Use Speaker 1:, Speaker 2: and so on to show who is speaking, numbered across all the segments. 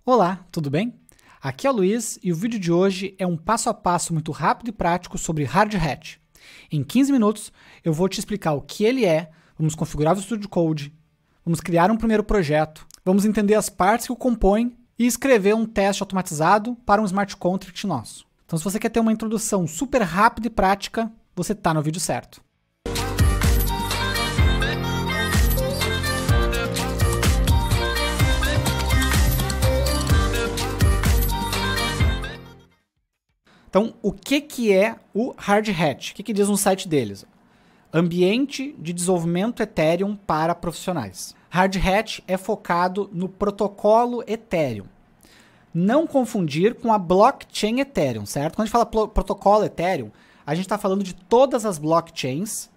Speaker 1: Olá, tudo bem? Aqui é o Luiz e o vídeo de hoje é um passo a passo muito rápido e prático sobre Hard Hat. Em 15 minutos eu vou te explicar o que ele é, vamos configurar o Studio Code, vamos criar um primeiro projeto, vamos entender as partes que o compõem e escrever um teste automatizado para um smart contract nosso. Então se você quer ter uma introdução super rápida e prática, você está no vídeo certo. Então, o que é o Hard Hat? O que diz no site deles? Ambiente de desenvolvimento Ethereum para profissionais. Hard Hat é focado no protocolo Ethereum. Não confundir com a blockchain Ethereum, certo? Quando a gente fala protocolo Ethereum, a gente está falando de todas as blockchains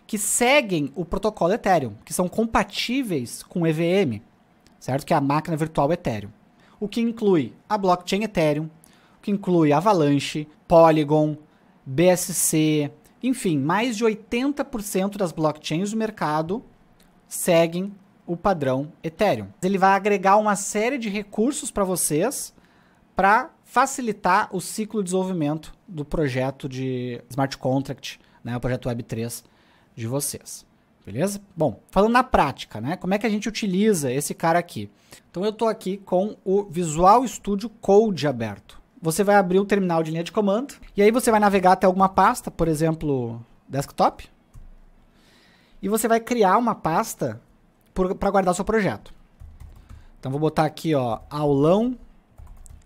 Speaker 1: que seguem o protocolo Ethereum, que são compatíveis com EVM, certo? Que é a máquina virtual Ethereum. O que inclui a blockchain Ethereum, que inclui Avalanche, Polygon, BSC, enfim, mais de 80% das blockchains do mercado seguem o padrão Ethereum. Ele vai agregar uma série de recursos para vocês para facilitar o ciclo de desenvolvimento do projeto de Smart Contract, né, o projeto Web3 de vocês. Beleza? Bom, falando na prática, né, como é que a gente utiliza esse cara aqui? Então eu estou aqui com o Visual Studio Code aberto. Você vai abrir o terminal de linha de comando, e aí você vai navegar até alguma pasta, por exemplo, desktop, e você vai criar uma pasta para guardar o seu projeto. Então vou botar aqui, ó, aulão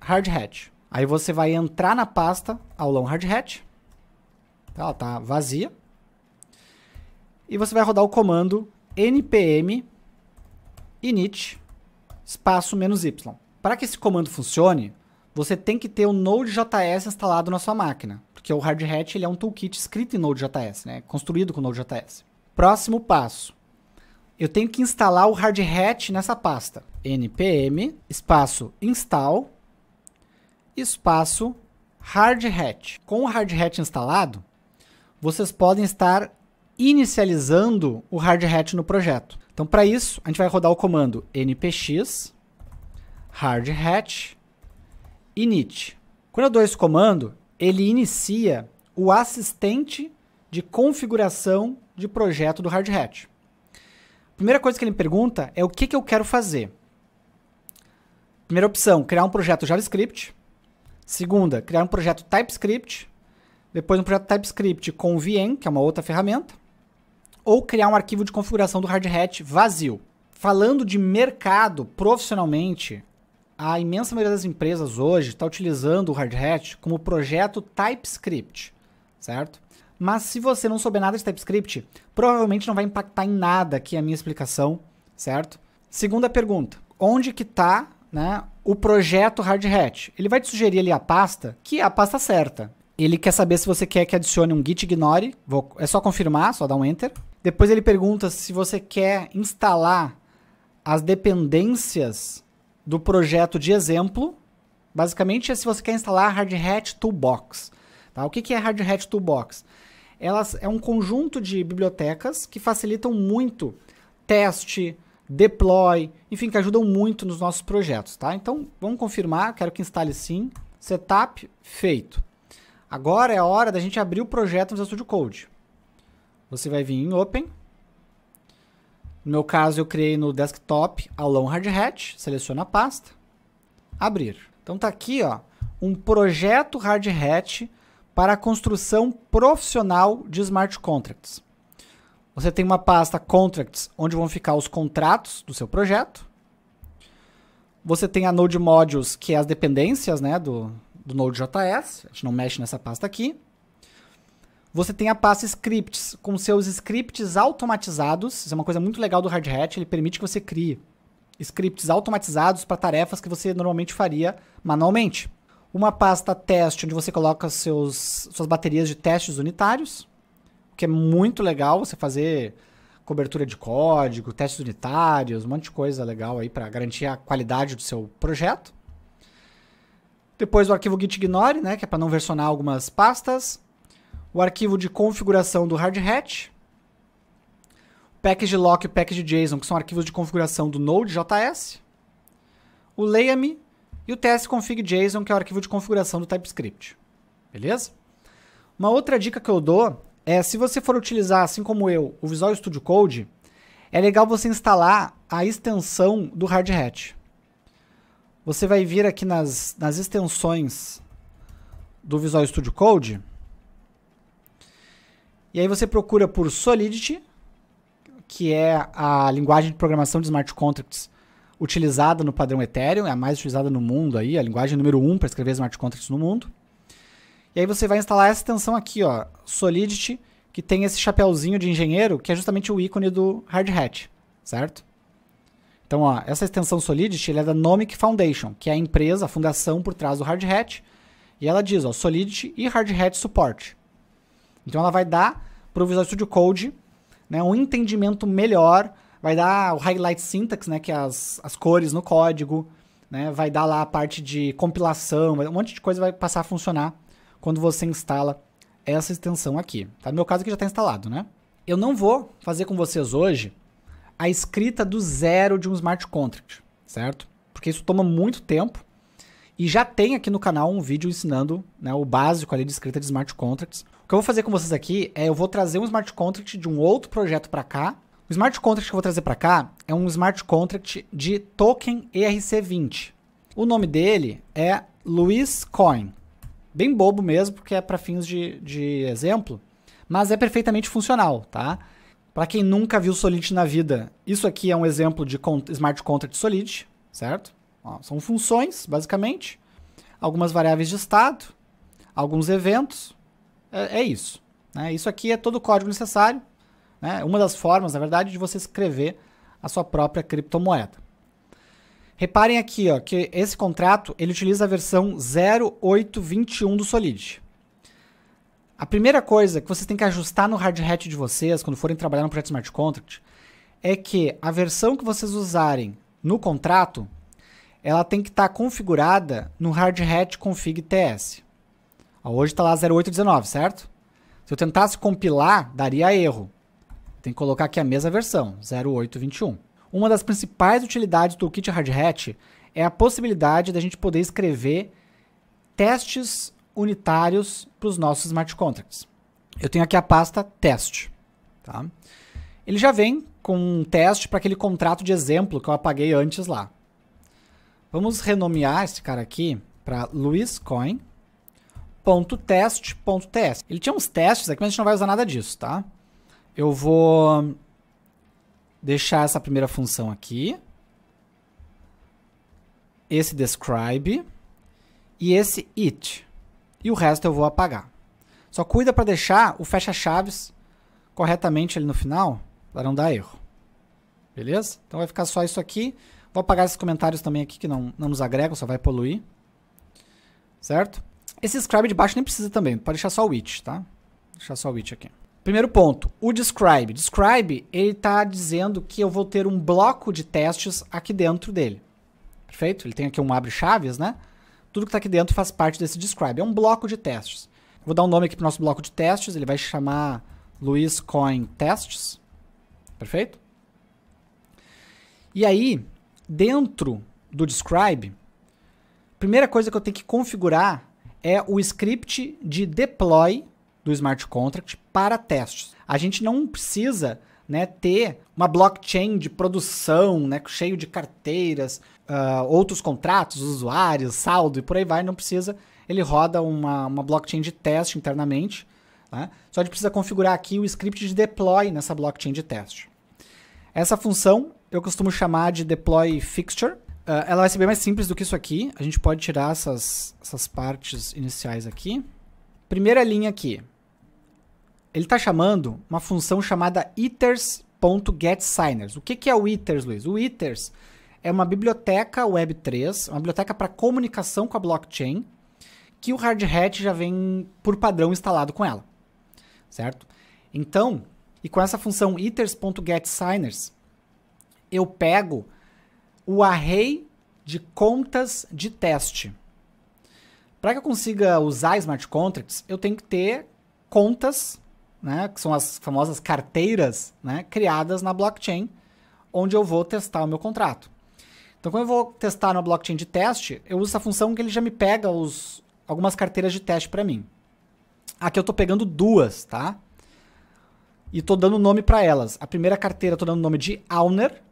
Speaker 1: Hard Hat. Aí você vai entrar na pasta aulão Hard Hat, ela está vazia, e você vai rodar o comando npm init espaço -y. Para que esse comando funcione, você tem que ter o Node.js instalado na sua máquina, porque o Hard Hat ele é um toolkit escrito em Node.js, né? Construído com Node.js. Próximo passo. Eu tenho que instalar o Hard Hat nessa pasta. npm, espaço install, espaço Hard Hat. Com o Hard Hat instalado, vocês podem estar inicializando o Hard Hat no projeto. Então, para isso, a gente vai rodar o comando npx Hard Hat init. Quando eu dou esse comando, ele inicia o assistente de configuração de projeto do Hard Hat. Primeira coisa que ele me pergunta é o que eu quero fazer. Primeira opção, criar um projeto JavaScript. Segunda, criar um projeto TypeScript. Depois um projeto TypeScript com VM, que é uma outra ferramenta. Ou criar um arquivo de configuração do Hard Hat vazio. Falando de mercado profissionalmente, a imensa maioria das empresas hoje está utilizando o Hard Hat como projeto TypeScript, certo? Mas se você não souber nada de TypeScript, provavelmente não vai impactar em nada aqui a minha explicação, certo? Segunda pergunta, onde que está, né, o projeto Hard Hat? Ele vai te sugerir ali a pasta, que é a pasta certa. Ele quer saber se você quer que adicione um git ignore, é só confirmar, só dar um enter. Depois ele pergunta se você quer instalar as dependências do projeto de exemplo. Basicamente é se você quer instalar Hard Hat Toolbox. Tá? O que é Hard Hat Toolbox? Elas é um conjunto de bibliotecas que facilitam muito teste, deploy, enfim, que ajudam muito nos nossos projetos. Tá? Então vamos confirmar, quero que instale sim. Setup feito. Agora é a hora da gente abrir o projeto no Studio Code. Você vai vir em Open. No meu caso, eu criei no desktop aulão Hard Hat, seleciona a pasta, abrir. Então tá aqui, ó, um projeto Hard Hat para a construção profissional de smart contracts. Você tem uma pasta contracts, onde vão ficar os contratos do seu projeto. Você tem a Node Modules, que é as dependências, né, do Node.js. A gente não mexe nessa pasta aqui. Você tem a pasta scripts, com seus scripts automatizados. Isso é uma coisa muito legal do Hard Hat. Ele permite que você crie scripts automatizados para tarefas que você normalmente faria manualmente. Uma pasta teste, onde você coloca suas baterias de testes unitários, que é muito legal você fazer cobertura de código, testes unitários, um monte de coisa legal aí para garantir a qualidade do seu projeto. Depois o arquivo git ignore, né, que é para não versionar algumas pastas. O arquivo de configuração do Hard Hat, o package lock e o package JSON, que são arquivos de configuração do Node.js, o Layame e o tsconfig.json, que é o arquivo de configuração do TypeScript. Beleza? Uma outra dica que eu dou é, se você for utilizar, assim como eu, o Visual Studio Code, é legal você instalar a extensão do Hard Hat. Você vai vir aqui nas extensões do Visual Studio Code, e aí você procura por Solidity, que é a linguagem de programação de smart contracts utilizada no padrão Ethereum, é a mais utilizada no mundo aí, a linguagem número 1 para escrever smart contracts no mundo. E aí você vai instalar essa extensão aqui, ó, Solidity, que tem esse chapéuzinho de engenheiro, que é justamente o ícone do Hard Hat, certo? Então, ó, essa extensão Solidity, ela é da Nomic Foundation, que é a empresa, a fundação por trás do Hard Hat, e ela diz, ó, Solidity e Hard Hat Support. Então ela vai dar para o Visual Studio Code, né, um entendimento melhor, vai dar o highlight syntax, né, que é as cores no código, né, vai dar lá a parte de compilação, um monte de coisa vai passar a funcionar quando você instala essa extensão aqui. Tá? No meu caso aqui já está instalado, né? Eu não vou fazer com vocês hoje a escrita do zero de um smart contract, certo? Porque isso toma muito tempo e já tem aqui no canal um vídeo ensinando, né, o básico ali de escrita de smart contracts. O que eu vou fazer com vocês aqui é eu vou trazer um smart contract de um outro projeto para cá. O smart contract que eu vou trazer para cá é um smart contract de token ERC20. O nome dele é Luiz Coin. Bem bobo mesmo, porque é para fins de exemplo, mas é perfeitamente funcional, tá? Para quem nunca viu Solidity na vida, isso aqui é um exemplo de smart contract Solidity, certo? Ó, são funções, basicamente, algumas variáveis de estado, alguns eventos, é isso. Né? Isso aqui é todo o código necessário, né? Uma das formas, na verdade, de você escrever a sua própria criptomoeda. Reparem aqui, ó, que esse contrato ele utiliza a versão 0.821 do Solidity. A primeira coisa que vocês têm que ajustar no Hard Hat de vocês, quando forem trabalhar no projeto Smart Contract, é que a versão que vocês usarem no contrato, ela tem que estar configurada no Hard Hat Config TS. Ó, hoje está lá 0.819, certo? Se eu tentasse compilar, daria erro. Tem que colocar aqui a mesma versão, 0.821. Uma das principais utilidades do Toolkit Hard Hat é a possibilidade da gente poder escrever testes unitários para os nossos smart contracts. Eu tenho aqui a pasta teste. Tá? Ele já vem com um teste para aquele contrato de exemplo que eu apaguei antes lá. Vamos renomear esse cara aqui para luiscoin.test.ts. Ele tinha uns testes aqui, mas a gente não vai usar nada disso, tá? Eu vou deixar essa primeira função aqui, esse describe e esse it. E o resto eu vou apagar. Só cuida para deixar o fecha-chaves corretamente ali no final, para não dar erro. Beleza? Então vai ficar só isso aqui. Vou apagar esses comentários também aqui que não nos agregam, só vai poluir. Certo? Esse describe de baixo nem precisa também, pode deixar só o it, tá? Vou deixar só o it aqui. Primeiro ponto, o describe. Describe, ele está dizendo que eu vou ter um bloco de testes aqui dentro dele. Perfeito? Ele tem aqui um abre-chaves, né? Tudo que está aqui dentro faz parte desse describe. É um bloco de testes. Vou dar um nome aqui para o nosso bloco de testes. Ele vai chamar luiscoin tests. Perfeito? E aí, dentro do describe, a primeira coisa que eu tenho que configurar é o script de deploy do smart contract para testes. A gente não precisa, né, ter uma blockchain de produção, né, cheio de carteiras, outros contratos, usuários, saldo e por aí vai, não precisa. Ele roda uma blockchain de teste internamente. Tá? Só a gente precisa configurar aqui o script de deploy nessa blockchain de teste. Essa função eu costumo chamar de deploy fixture. Ela vai ser bem mais simples do que isso aqui. A gente pode tirar essas partes iniciais aqui. Primeira linha aqui. Ele está chamando uma função chamada ithers.getSigners. O que é o ithers, Luiz? O ithers é uma biblioteca Web3, uma biblioteca para comunicação com a blockchain, que o Hard Hat já vem por padrão instalado com ela. Certo? Então, e com essa função ithers.getSigners, eu pego o array de contas de teste. Para que eu consiga usar smart contracts, eu tenho que ter contas, né, que são as famosas carteiras, né, criadas na blockchain, onde eu vou testar o meu contrato. Então, quando eu vou testar no blockchain de teste, eu uso essa função que ele já me pega algumas carteiras de teste para mim. Aqui eu estou pegando duas, tá? E estou dando nome para elas. A primeira carteira eu estou dando o nome de owner,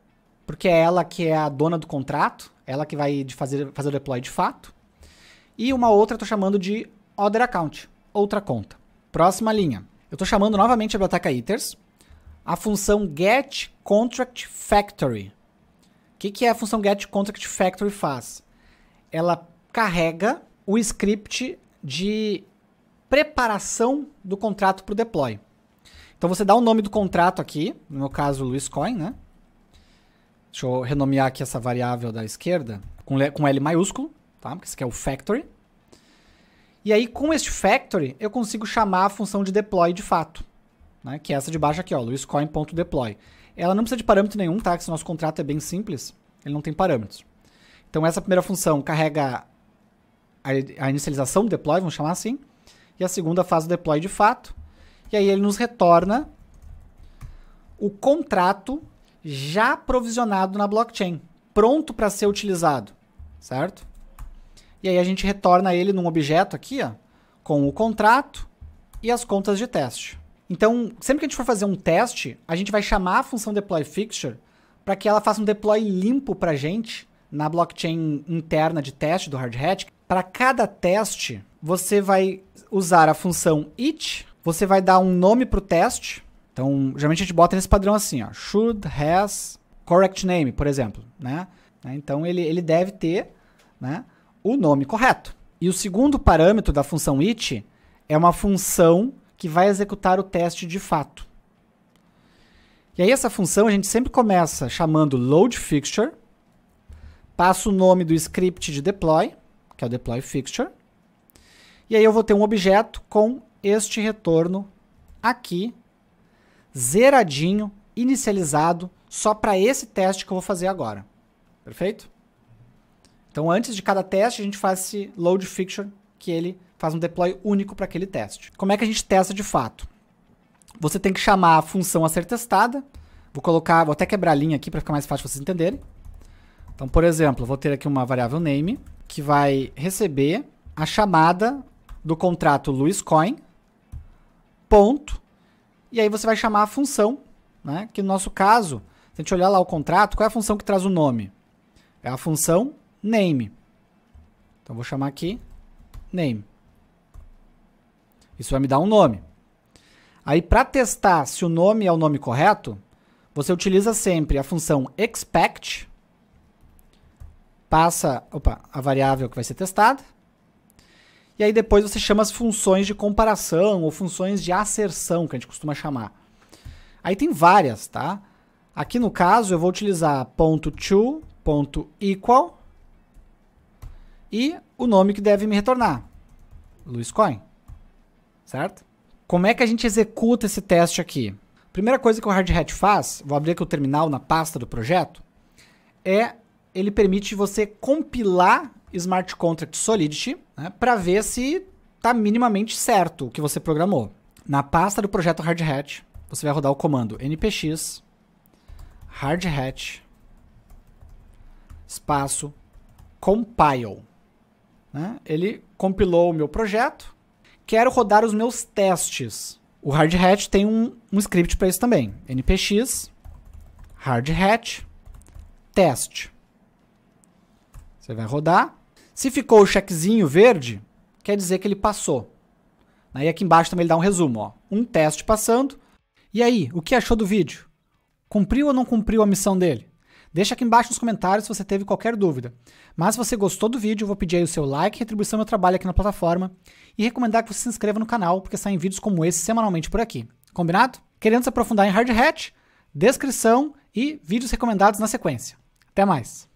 Speaker 1: porque é ela que é a dona do contrato, ela que vai fazer o deploy de fato. E uma outra eu estou chamando de other account, outra conta. Próxima linha. Eu estou chamando novamente a biblioteca ithers, a função getContractFactory. O que a função getContractFactory faz? Ela carrega o script de preparação do contrato para o deploy. Então você dá o nome do contrato aqui, no meu caso LuisCoin, né? Deixa eu renomear aqui essa variável da esquerda com L maiúsculo, tá? Porque esse aqui é o factory. E aí com este factory eu consigo chamar a função de deploy de fato, né? Que é essa de baixo aqui, ó, LuisCoin.deploy. Ela não precisa de parâmetro nenhum, tá? Que esse nosso contrato é bem simples, ele não tem parâmetros. Então essa primeira função carrega a inicialização do deploy, vamos chamar assim, e a segunda faz o deploy de fato, e aí ele nos retorna o contrato já provisionado na blockchain, pronto para ser utilizado, certo? E aí a gente retorna ele num objeto aqui, ó, com o contrato e as contas de teste. Então, sempre que a gente for fazer um teste, a gente vai chamar a função deployFixture para que ela faça um deploy limpo para a gente na blockchain interna de teste do Hard Hat. Para cada teste, você vai usar a função it, você vai dar um nome para o teste. Então, geralmente a gente bota nesse padrão assim, ó, should has correct name, por exemplo, né? Então, ele deve ter, né, o nome correto. E o segundo parâmetro da função it é uma função que vai executar o teste de fato. E aí essa função a gente sempre começa chamando loadFixture, passa o nome do script de deploy, que é o deployFixture, e aí eu vou ter um objeto com este retorno aqui, zeradinho, inicializado, só para esse teste que eu vou fazer agora. Perfeito? Então, antes de cada teste, a gente faz esse loadFixture, que ele faz um deploy único para aquele teste. Como é que a gente testa de fato? Você tem que chamar a função a ser testada. Vou até quebrar a linha aqui para ficar mais fácil vocês entenderem. Então, por exemplo, eu vou ter aqui uma variável name, que vai receber a chamada do contrato LuisCoin, ponto, e aí você vai chamar a função, né? Que no nosso caso, se a gente olhar lá o contrato, qual é a função que traz o nome? É a função name. Então, vou chamar aqui name. Isso vai me dar um nome. Aí, para testar se o nome é o nome correto, você utiliza sempre a função expect, passa a variável que vai ser testada, e aí depois você chama as funções de comparação ou funções de asserção, que a gente costuma chamar. Aí tem várias, tá? Aqui no caso eu vou utilizar .to, .equal e o nome que deve me retornar, LuisCoin, certo? Como é que a gente executa esse teste aqui? Primeira coisa que o Hard Hat faz, vou abrir aqui o terminal na pasta do projeto, ele permite você compilar Smart Contract Solidity, né, para ver se está minimamente certo o que você programou. Na pasta do projeto Hard Hat, você vai rodar o comando npx Hard Hat espaço compile. Né? Ele compilou o meu projeto. Quero rodar os meus testes. O Hard Hat tem um script para isso também. npx Hard Hat test. Você vai rodar. Se ficou o checkzinho verde, quer dizer que ele passou. Aí aqui embaixo também ele dá um resumo. Ó. Um teste passando. E aí, o que achou do vídeo? Cumpriu ou não cumpriu a missão dele? Deixa aqui embaixo nos comentários se você teve qualquer dúvida. Mas se você gostou do vídeo, eu vou pedir aí o seu like, retribuição ao meu trabalho aqui na plataforma e recomendar que você se inscreva no canal, porque saem vídeos como esse semanalmente por aqui. Combinado? Querendo se aprofundar em Hard Hat, descrição e vídeos recomendados na sequência. Até mais!